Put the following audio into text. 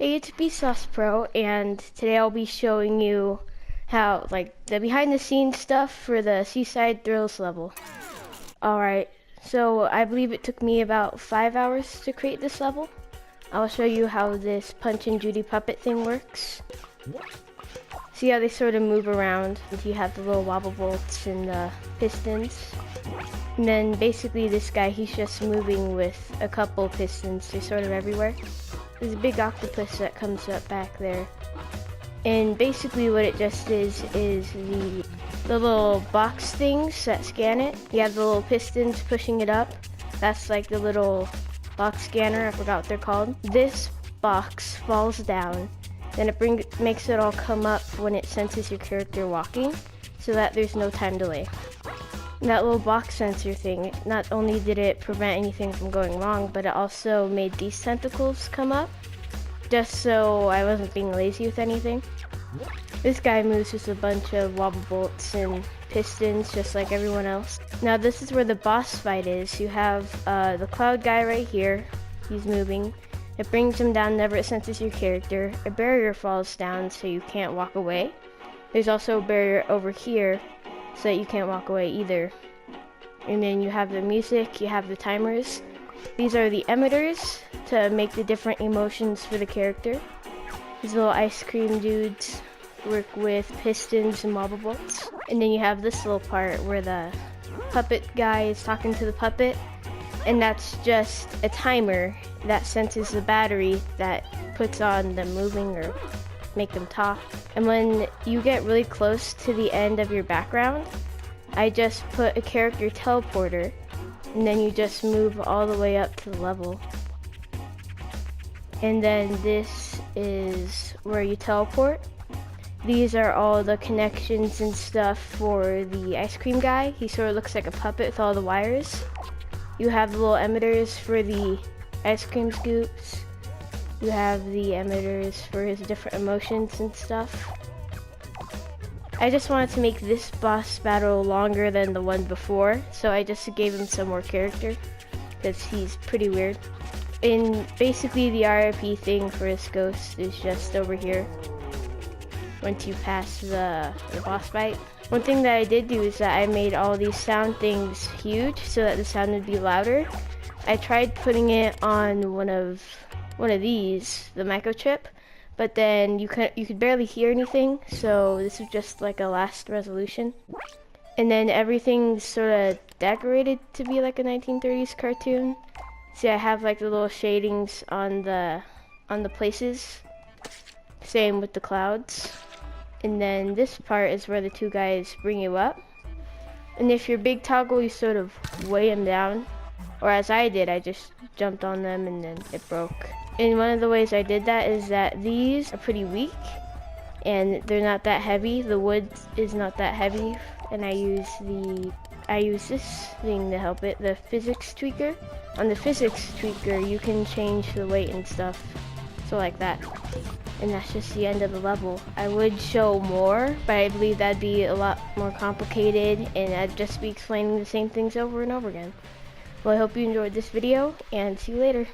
Hey, it's Sauce Pro, and today I'll be showing you how, the behind the scenes stuff for the Seaside Thrills level. Alright, so I believe it took me about 5 hours to create this level. I'll show you how this Punch and Judy puppet thing works. See how they sort of move around. You have the little wobble bolts and the pistons. And then basically this guy, he's just moving with a couple pistons. They're sort of everywhere. There's a big octopus that comes up back there. And basically what it just is the little box things that scan it. You have the little pistons pushing it up. That's like the little box scanner, I forgot what they're called. This box falls down, then it makes it all come up when it senses your character walking, so that there's no time delay. And that little box sensor thing, not only did it prevent anything from going wrong, but it also made these tentacles come up, just so I wasn't being lazy with anything. This guy moves with a bunch of wobble bolts and pistons, just like everyone else. Now this is where the boss fight is. You have the cloud guy right here. He's moving. It brings him down whenever it senses your character. A barrier falls down so you can't walk away. There's also a barrier over here so that you can't walk away either. And then you have the music, you have the timers. These are the emitters to make the different emotions for the character. These little ice cream dudes work with pistons and wobble bolts. And then you have this little part where the puppet guy is talking to the puppet, and that's just a timer that senses the battery that puts on them moving or make them talk. And when you get really close to the end of your background, I just put a character teleporter, and then you just move all the way up to the level. And then this is where you teleport. These are all the connections and stuff for the ice cream guy. He sort of looks like a puppet with all the wires. You have the little emitters for the ice cream scoops. You have the emitters for his different emotions and stuff. I just wanted to make this boss battle longer than the one before, so I just gave him some more character, because he's pretty weird. And basically the RIP thing for this ghost is just over here, once you pass the boss fight. One thing that I did do is that I made all these sound things huge so that the sound would be louder. I tried putting it on one of these, the microchip, but then you could barely hear anything, so this is just like a last resolution. And then everything's sort of decorated to be like a 1930s cartoon. See, I have like the little shadings on the places. Same with the clouds. And then this part is where the two guys bring you up. And if you're big toggle, you sort of weigh them down. Or as I did, I just jumped on them and then it broke. And one of the ways I did that is that these are pretty weak and they're not that heavy. The wood is not that heavy, and I use this thing to help it, the physics tweaker. On the physics tweaker, you can change the weight and stuff, so like that. And that's just the end of the level. I would show more, but I believe that'd be a lot more complicated, and I'd just be explaining the same things over and over again. Well, I hope you enjoyed this video, and see you later.